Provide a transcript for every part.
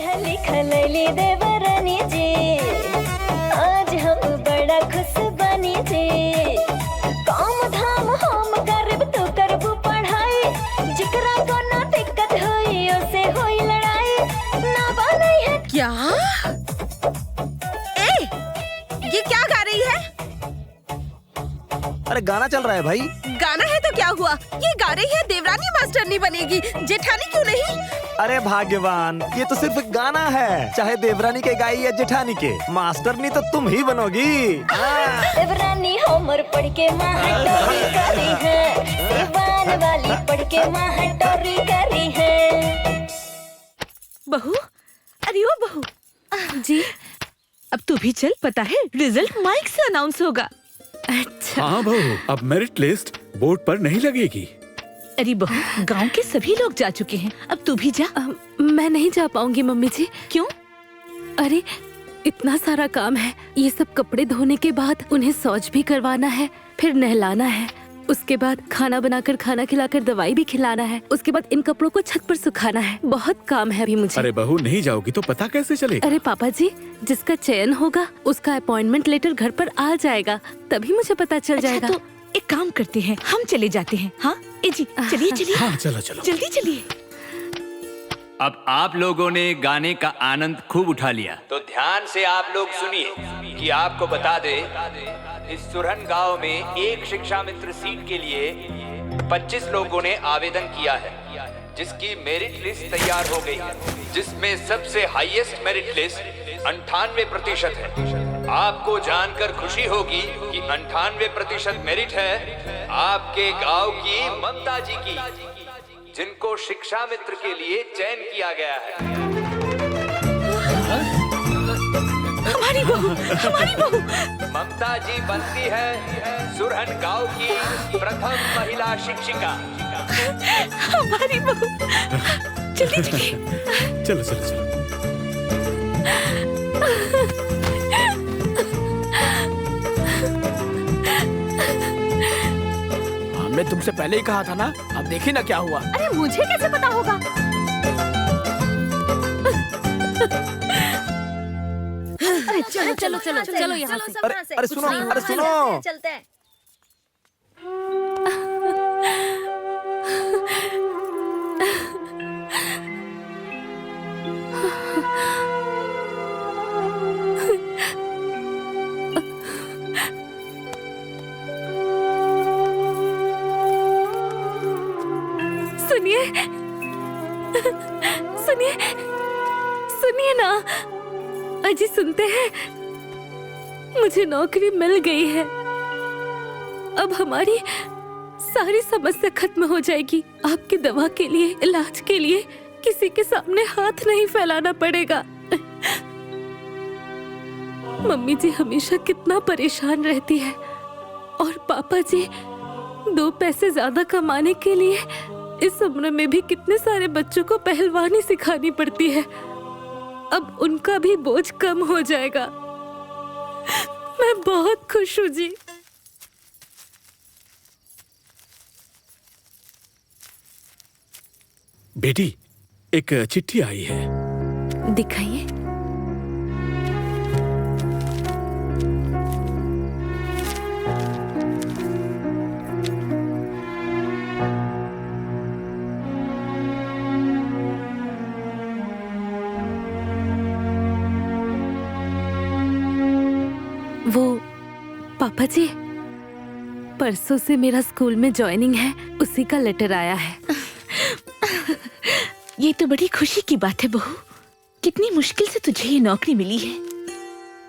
पढ़ा लिखा लैली देवरानी जी, आज हम बड़ा खुश बनी जी। काम धाम हम करब तू करबू पढ़ाई, जिकरा को ना दिक्कत होई उसे होई लड़ाई, ना बने है। क्या? ये क्या गा रही है? अरे गाना चल रहा है भाई। गाना है तो क्या हुआ? ये गा रही है देवरानी मास्टरनी बनेगी, जेठानी क्यों नहीं? अरे भाग्यवान, ये तो सिर्फ गाना है, चाहे देवरानी के गाई या जेठानी के, मास्टरनी तो तुम ही बनोगी। देवरानी होमर पढ़ के मास्टरी करी है, दीवान वाली पढ़ के मास्टरी करी है। बहू, अरे ओ बहू जी, अब तू भी चल, पता है रिजल्ट माइक से अनाउंस होगा। अच्छा। हाँ बहू, अब मेरिट लिस्ट बोर्ड पर नहीं लगेगी। अरे बहू, गांव के सभी लोग जा चुके हैं, अब तू भी जा। मैं नहीं जा पाऊंगी मम्मी जी। क्यों? अरे इतना सारा काम है, ये सब कपड़े धोने के बाद उन्हें शौच भी करवाना है, फिर नहलाना है, उसके बाद खाना बनाकर खाना खिलाकर दवाई भी खिलाना है, उसके बाद इन कपड़ों को छत पर सुखाना है। बहुत काम है अभी मुझे। अरे बहू, नहीं जाओगी तो पता कैसे चलेगा? अरे पापा जी, जिसका चयन होगा उसका अपॉइंटमेंट लेटर घर पर आ जाएगा, तभी मुझे पता चल जाएगा। तो एक काम करते हैं, हम चले जाते हैं। हाँ ए जी, चलिए चलिए। हाँ चलो चलो, जल्दी चलिए। अब आप लोगों ने गाने का आनंद खूब उठा लिया, तो ध्यान से आप लोग सुनिए कि आपको बता दे, इस सुरहन गांव में एक शिक्षा मित्र सीट के लिए 25 लोगों ने आवेदन किया है, जिसकी मेरिट लिस्ट तैयार हो गई है, जिसमें सबसे हाईएस्ट मेरिट लिस्ट 98% है। आपको जानकर खुशी होगी कि 98% मेरिट है आपके गांव की ममता जी की, जिनको शिक्षा मित्र के लिए चयन किया गया है। हमारी बहू, हमारी बहू। ममता जी बनती है सुरहन गांव की प्रथम महिला शिक्षिका। हमारी बहू। चलिए चलिए। चलो चलो चलो। हमने तुमसे पहले ही कहा था ना, अब देखी ना क्या हुआ। अरे मुझे कैसे पता होगा? चलो चलो चलो चलो यहाँ से। अरे सुनो, अरे सुनो। चलते हैं। सुनिए सुनिए सुनिए ना अजी, सुनते हैं? मुझे नौकरी मिल गई है, अब हमारी सारी समस्या खत्म हो जाएगी। आपकी दवा के लिए, इलाज के लिए किसी के सामने हाथ नहीं फैलाना पड़ेगा। मम्मी जी हमेशा कितना परेशान रहती है, और पापा जी 2 पैसे ज्यादा कमाने के लिए इस उम्र में भी कितने सारे बच्चों को पहलवानी सिखानी पड़ती है। अब उनका भी बोझ कम हो जाएगा। मैं बहुत खुश हूँ जी। बेटी, एक चिट्ठी आई है। दिखाइए। वो पापा जी, परसों से मेरा स्कूल में ज्वाइनिंग है, उसी का लेटर आया है। ये तो बड़ी खुशी की बात है बहू। कितनी मुश्किल से तुझे ये नौकरी मिली है,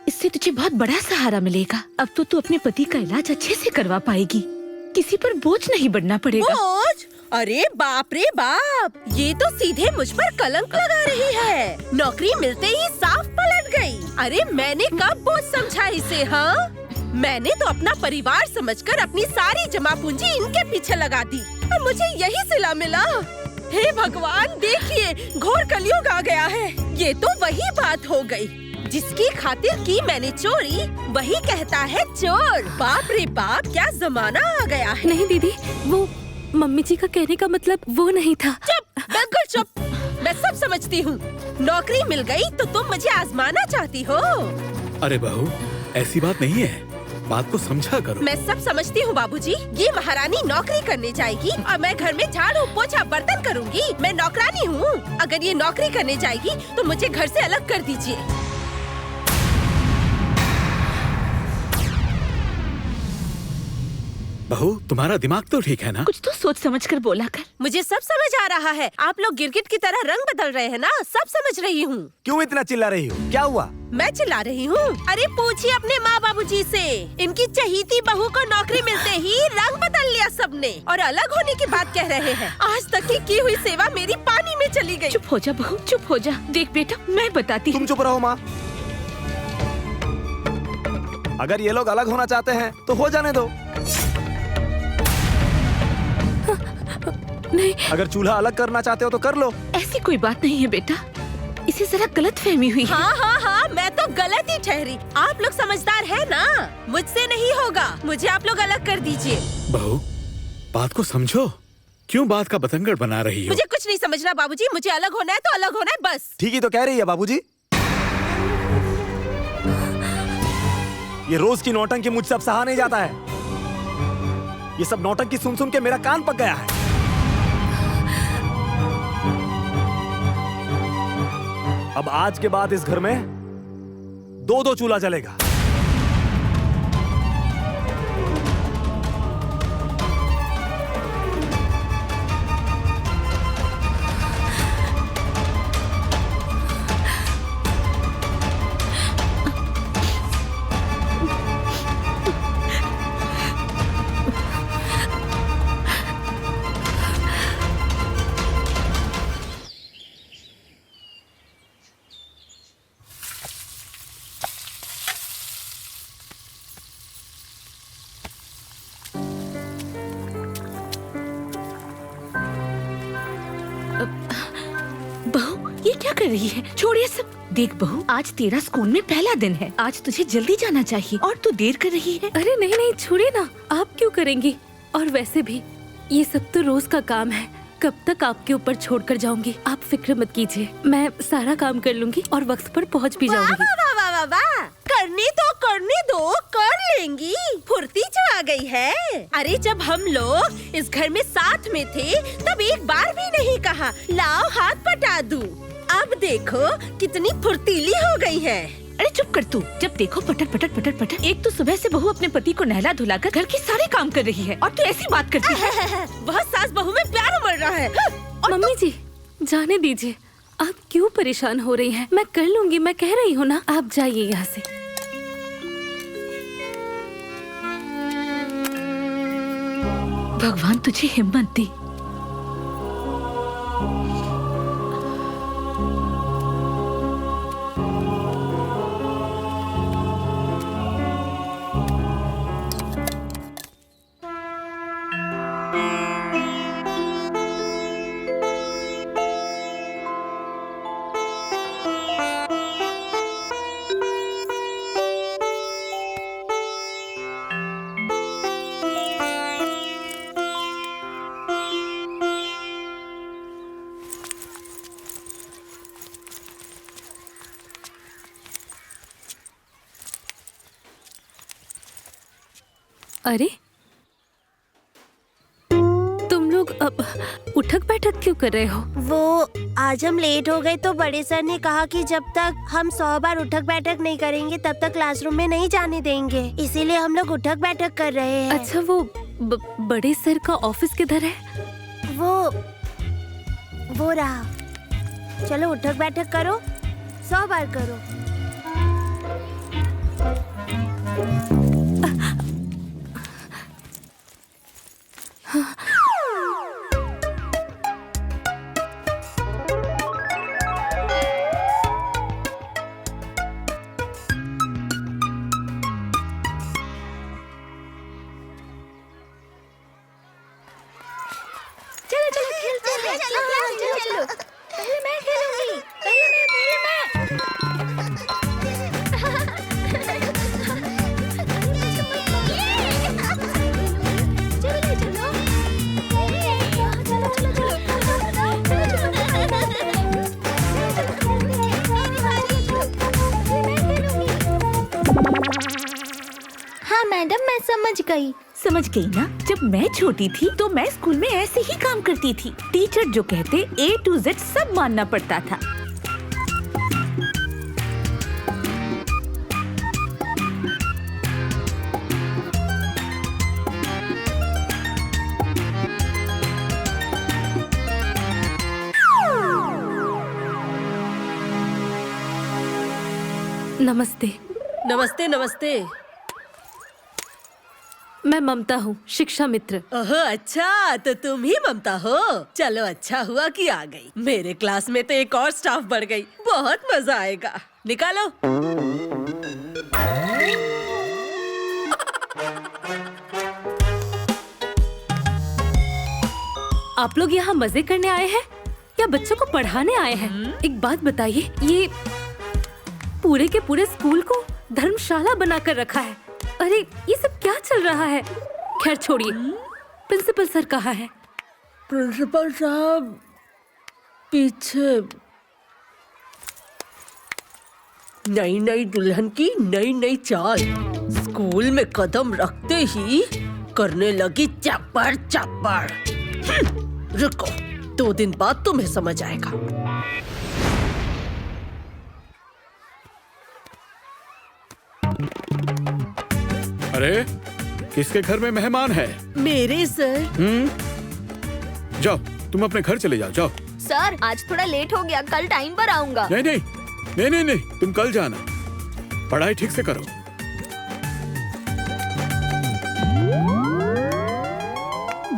इससे तुझे बहुत बड़ा सहारा मिलेगा। अब तो तू अपने पति का इलाज अच्छे से करवा पाएगी, किसी पर बोझ नहीं बढ़ना पड़ेगा। बोझ? अरे बाप रे बाप, ये तो सीधे मुझ पर कलंक लगा रही है। नौकरी मिलते ही साफ पलट गई। अरे मैंने कब बोझ समझा इसे? हाँ, मैंने तो अपना परिवार समझकर अपनी सारी जमा पूंजी इनके पीछे लगा दी, और मुझे यही सिला मिला। हे भगवान, देखिए घोर कलयुग आ गया है। ये तो वही बात हो गई, जिसकी खातिर की मैंने चोरी, वही कहता है चोर। बाप रे बाप, क्या जमाना आ गया है। नहीं दीदी, वो मम्मी जी का कहने का मतलब वो नहीं था। चुप, बिल्कुल चुप। मैं सब समझती हूँ। नौकरी मिल गई तो तुम मुझे आजमाना चाहती हो। अरे बहू, ऐसी बात नहीं है, बात को समझा करो। मैं सब समझती हूँ बाबूजी। ये महारानी नौकरी करने जाएगी और मैं घर में झाड़ू पोछा बर्तन करूँगी। मैं नौकरानी हूँ। अगर ये नौकरी करने जाएगी तो मुझे घर से अलग कर दीजिए। बहू, तुम्हारा दिमाग तो ठीक है ना? कुछ तो सोच समझ कर बोला कर। मुझे सब समझ आ रहा है। आप लोग गिरगिट की तरह रंग बदल रहे हैं ना, सब समझ रही हूँ। क्यों इतना चिल्ला रही हो? क्या हुआ? मैं चिल्ला रही हूँ? अरे पूछिए अपने माँ बाबूजी से। इनकी चहीती बहू को नौकरी मिलते ही रंग बदल लिया सबने और अलग होने की बात कह रहे हैं। आज तक की हुई सेवा मेरी पानी में चली गई। चुप हो जा बहू, चुप हो जा। देख बेटा, मैं बताती तुम हूँ। चुप रहो माँ। अगर ये लोग अलग होना चाहते हैं तो हो जाने दो। नहीं, अगर चूल्हा अलग करना चाहते हो तो कर लो। ऐसी कोई बात नहीं है बेटा, इसे जरा गलत फहमी हुई है। हाँ हाँ हाँ, मैं तो गलत ही ठहरी। आप लोग समझदार हैं ना, मुझसे नहीं होगा। मुझे आप लोग अलग कर दीजिए। बहू, बात को समझो। क्यों बात का बतंगड़ बना रही हो? मुझे कुछ नहीं समझना बाबूजी। मुझे अलग होना है तो अलग होना है, बस। ठीक ही तो कह रही है बाबूजी। ये रोज की नौटंकी मुझसे अब सहा नहीं जाता है। ये सब नौटंकी सुन सुन के मेरा कान पक गया है। अब आज के बाद इस घर में 2-2 चूल्हा जलेगा। बहू, ये क्या कर रही है? छोड़ ये सब। देख बहू, आज तेरा स्कूल में पहला दिन है। आज तुझे जल्दी जाना चाहिए और तू देर कर रही है। अरे नहीं नहीं, छोड़िए ना। आप क्यों करेंगी? और वैसे भी ये सब तो रोज का काम है। कब तक आपके ऊपर छोड़कर जाऊंगी? आप फिक्र मत कीजिए, मैं सारा काम कर लूंगी और वक्त पर पहुंच भी जाऊंगी। वाह वाह वाह वाह, करने दो, कर लेंगी। फुर्ती जो आ गई है। अरे जब हम लोग इस घर में साथ में थे तब एक बार भी नहीं कहा लाओ हाथ पटा दूं। अब देखो कितनी फुर्तीली हो गई है। अरे चुप कर तू। जब देखो पटक पटक पटक पटक। एक तो सुबह से बहू अपने पति को नहला धुलाकर घर के सारे काम कर रही है और तू ऐसी बात करती है। बहुत सास बहू में प्यार उमड़ रहा है। मम्मी जी, जाने दीजिए। आप क्यों परेशान हो रही हैं? मैं कर लूंगी, मैं कह रही हूँ ना। आप जाइए यहाँ से। भगवान तुझे हिम्मत दे। अरे तुम लोग अब उठक बैठक क्यों कर रहे हो? वो आज हम लेट हो गए तो बड़े सर ने कहा कि जब तक हम 100 बार उठक बैठक नहीं करेंगे तब तक क्लासरूम में नहीं जाने देंगे। इसीलिए हम लोग उठक बैठक कर रहे हैं। अच्छा, वो बड़े सर का ऑफिस किधर है? वो रहा। चलो उठक बैठक करो, 100 बार करो। चलो खेलते हैं। चलो पहले मैं खेलूंगी। पहले मैं। मैडम मैं समझ गई। समझ गई ना? जब मैं छोटी थी तो मैं स्कूल में ऐसे ही काम करती थी। टीचर जो कहते A to Z सब मानना पड़ता था। नमस्ते। नमस्ते नमस्ते। मैं ममता हूँ, शिक्षा मित्र। ओह अच्छा, तो तुम ही ममता हो। चलो अच्छा हुआ कि आ गई। मेरे क्लास में तो एक और स्टाफ बढ़ गई। बहुत मजा आएगा। निकालो। आप लोग यहाँ मजे करने आए हैं या बच्चों को पढ़ाने आए हैं? एक बात बताइए, ये पूरे के पूरे स्कूल को धर्मशाला बनाकर रखा है। अरे ये सब क्या चल रहा है? खैर छोड़िए, प्रिंसिपल सर कहाँ है? प्रिंसिपल साहब पीछे। नई नई दुल्हन की नई नई चाल। स्कूल में कदम रखते ही करने लगी चप्पड़ चप्पड़। रुको, 2 दिन बाद तुम्हें समझ आएगा। अरे किसके घर में मेहमान है? मेरे सर। जाओ, तुम अपने घर चले जाओ। जाओ। सर आज थोड़ा लेट हो गया, कल टाइम पर आऊंगा। नहीं नहीं नहीं नहीं नहीं, तुम कल जाना। पढ़ाई ठीक से करो।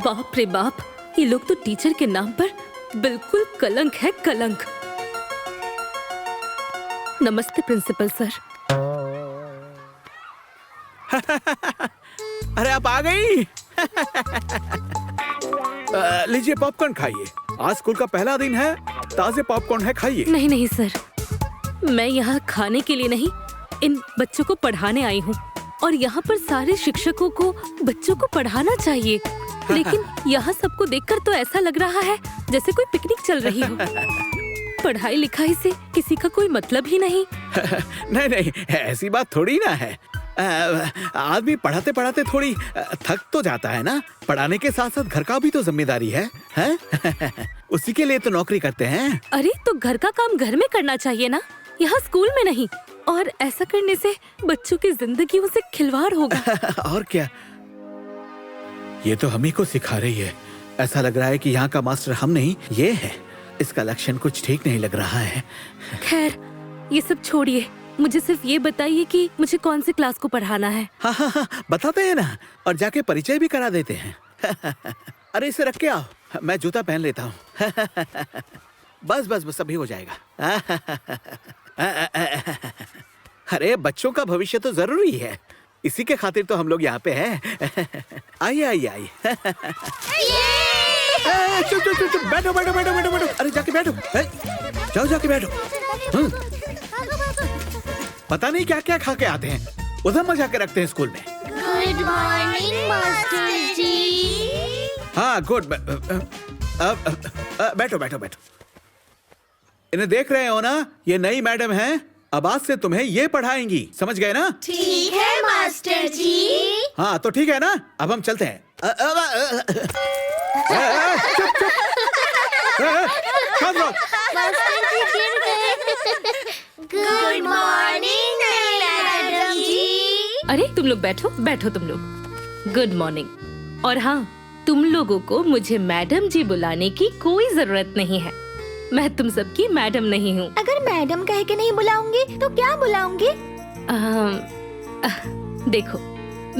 बाप रे बाप, ये लोग तो टीचर के नाम पर बिल्कुल कलंक है, कलंक। नमस्ते प्रिंसिपल सर। अरे आप आ गई। लीजिए पॉपकॉर्न खाइए। आज स्कूल का पहला दिन है, ताजे पॉपकॉर्न है, खाइए। नहीं नहीं सर, मैं यहाँ खाने के लिए नहीं, इन बच्चों को पढ़ाने आई हूँ। और यहाँ पर सारे शिक्षकों को बच्चों को पढ़ाना चाहिए, लेकिन यहाँ सबको देखकर तो ऐसा लग रहा है जैसे कोई पिकनिक चल रही हो। पढ़ाई लिखाई से किसी का कोई मतलब ही नहीं। नहीं नहीं, ऐसी बात थोड़ी ना है। आदमी पढ़ाते पढ़ाते थोड़ी थक तो जाता है ना। पढ़ाने के साथ साथ घर का भी तो जिम्मेदारी है, हैं? उसी के लिए तो नौकरी करते हैं। अरे तो घर का काम घर में करना चाहिए ना, यहाँ स्कूल में नहीं। और ऐसा करने से बच्चों की जिंदगियों से खिलवाड़ होगा। और क्या, ये तो हम ही को सिखा रही है। ऐसा लग रहा है कि यहाँ का मास्टर हम नहीं, ये है। इसका लक्षण कुछ ठीक नहीं लग रहा है। खैर ये सब छोड़िए, मुझे सिर्फ ये बताइए कि मुझे कौन सी क्लास को पढ़ाना है। हाँ, बताते हैं ना, और जाके परिचय भी करा देते हैं। अरे इसे रख के आओ, मैं जूता पहन लेता हूँ। बस बस बस, अभी हो जाएगा। अरे बच्चों का भविष्य तो जरूरी है, इसी के खातिर तो हम लोग यहाँ पे हैं। आइए आइए आइए। चुप चुप चुप, बैठो बैठो बैठो बैठो बैठो। अरे जाके बैठो, जाओ जाके बैठो। पता नहीं क्या क्या खा के आते हैं, उधर मजा के रखते हैं स्कूल में। गुड मॉर्निंग मास्टर जी। हाँ गुड। बैठो बैठो बैठो। इन्हें देख रहे हो ना, ये नई मैडम हैं। अब आज से तुम्हें ये पढ़ाएंगी, समझ गए ना? ठीक है मास्टर जी। हाँ तो ठीक है ना, अब हम चलते हैं। चुप चुप। मास्टर जी गिर गए। गुड मॉर्निंग मैडम जी। अरे तुम लोग बैठो बैठो, तुम लोग गुड मॉर्निंग। और हाँ, तुम लोगों को मुझे मैडम जी बुलाने की कोई जरूरत नहीं है। मैं तुम सबकी मैडम नहीं हूँ। अगर मैडम कह के नहीं बुलाऊंगी तो क्या बुलाऊंगी? देखो,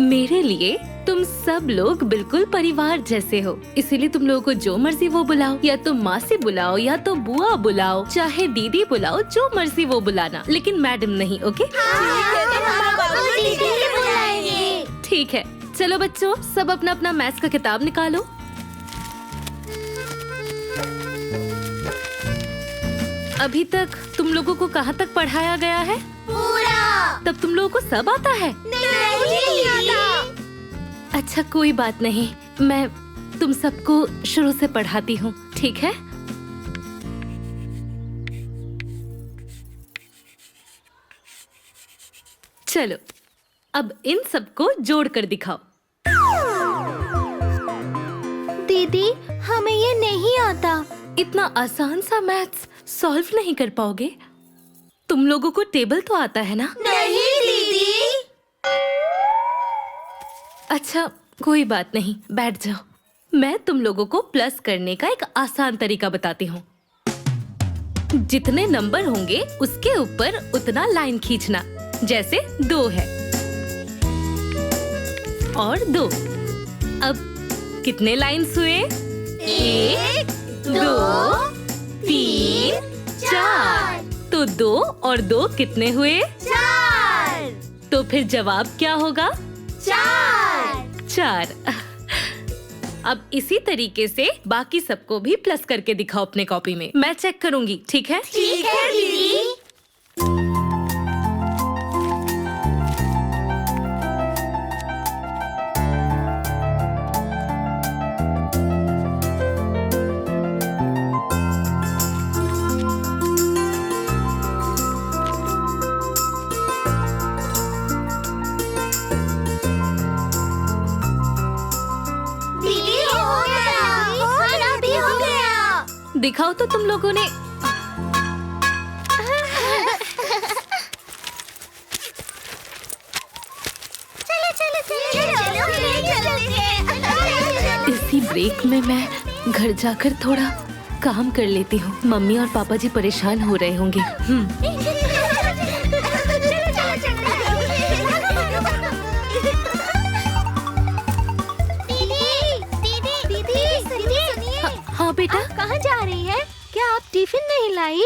मेरे लिए तुम सब लोग बिल्कुल परिवार जैसे हो, इसीलिए तुम लोगों को जो मर्जी वो बुलाओ। या तो मासी बुलाओ या तो बुआ बुलाओ, चाहे दीदी बुलाओ, जो मर्जी वो बुलाना, लेकिन मैडम नहीं। ओके ठीक है। चलो बच्चों, सब अपना अपना मैथ्स का किताब निकालो। अभी तक तुम लोगों को कहाँ तक पढ़ाया गया है? पूरा। तब तुम लोगों को सब आता है? नहीं आता। अच्छा कोई बात नहीं, मैं तुम सबको शुरू से पढ़ाती हूँ, ठीक है? चलो, अब इन सबको जोड़ कर दिखाओ। दीदी हमें ये नहीं आता। इतना आसान सा मैथ्स सॉल्व नहीं कर पाओगे? तुम लोगों को टेबल तो आता है ना? नहीं दीदी। अच्छा कोई बात नहीं, बैठ जाओ। मैं तुम लोगों को प्लस करने का एक आसान तरीका बताती हूँ। जितने नंबर होंगे उसके ऊपर उतना लाइन खींचना। जैसे 2 है और 2। अब कितने लाइन्स हुए? 1, 2, 3, 4। तो 2 और 2 कितने हुए? 4। तो फिर जवाब क्या होगा? 4। अब इसी तरीके से बाकी सबको भी प्लस करके दिखाओ अपने कॉपी में। मैं चेक करूंगी, ठीक है? ठीक है दीदी। दिखाओ तो तुम लोगों ने। इसी ब्रेक में मैं घर जाकर थोड़ा काम कर लेती हूँ। मम्मी और पापा जी परेशान हो रहे होंगे। हाँ बेटा। आप कहाँ जा रही है? क्या आप टिफिन नहीं लाई?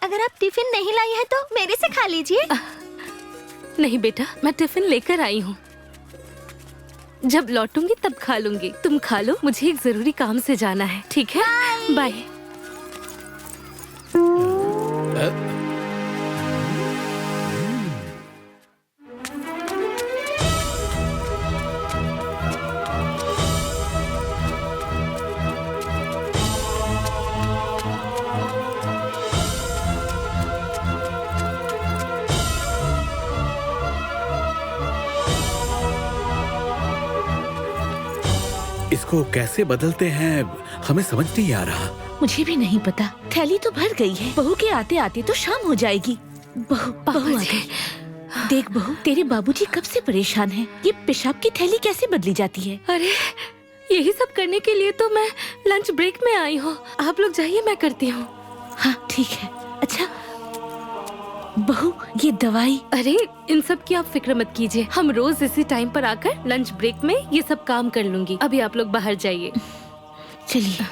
अगर आप टिफिन नहीं लाई है तो मेरे से खा लीजिए। नहीं बेटा, मैं टिफिन लेकर आई हूँ। जब लौटूंगी तब खा लूंगी। तुम खा लो, मुझे एक जरूरी काम से जाना है। ठीक है, बाय। इसको कैसे बदलते हैं हमें समझ नहीं आ रहा। मुझे भी नहीं पता। थैली तो भर गई है। बहू के आते आते तो शाम हो जाएगी। बहू आ गई। देख बहू, तेरे बाबूजी कब से परेशान हैं। ये पेशाब की थैली कैसे बदली जाती है? अरे यही सब करने के लिए तो मैं लंच ब्रेक में आई हूँ। आप लोग जाइए, मैं करती हूँ। हाँ ठीक है। अच्छा बहू, ये दवाई। अरे इन सब की आप फिक्र मत कीजिए। हम रोज इसी टाइम पर आकर लंच ब्रेक में ये सब काम कर लूंगी। अभी आप लोग बाहर जाइए। चलिए।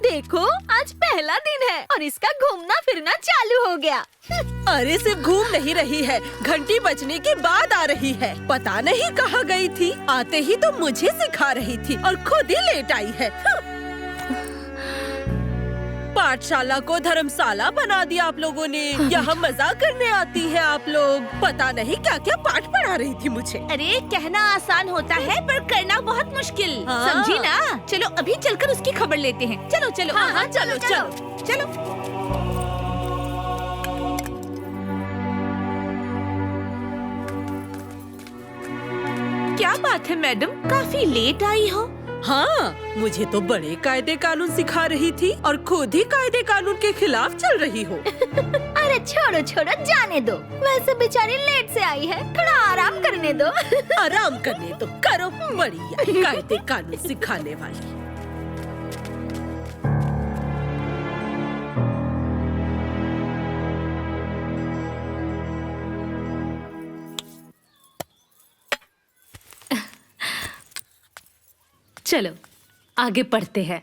देखो, आज पहला दिन है और इसका घूमना फिरना चालू हो गया। अरे सिर्फ घूम नहीं रही है, घंटी बजने के बाद आ रही है। पता नहीं कहाँ गई थी। आते ही तो मुझे सिखा रही थी और खुद ही लेट आई है। पाठशाला को धर्मशाला बना दिया आप लोगों ने। यहाँ मजाक करने आती है आप लोग। पता नहीं क्या क्या पाठ पढ़ा रही थी मुझे। अरे कहना आसान होता है पर करना बहुत मुश्किल। हाँ। समझी ना? चलो अभी चलकर उसकी खबर लेते हैं। चलो चलो। हाँ हाँ चलो चलो चलो। क्या बात है मैडम, काफी लेट आई हो। हाँ, मुझे तो बड़े कायदे कानून सिखा रही थी और खुद ही कायदे कानून के खिलाफ चल रही हो। अरे छोड़ो छोड़ो, जाने दो। वैसे बेचारी लेट से आई है, थोड़ा आराम करने दो। आराम करने तो करो, बढ़िया कायदे कानून सिखाने वाली। चलो आगे पढ़ते हैं।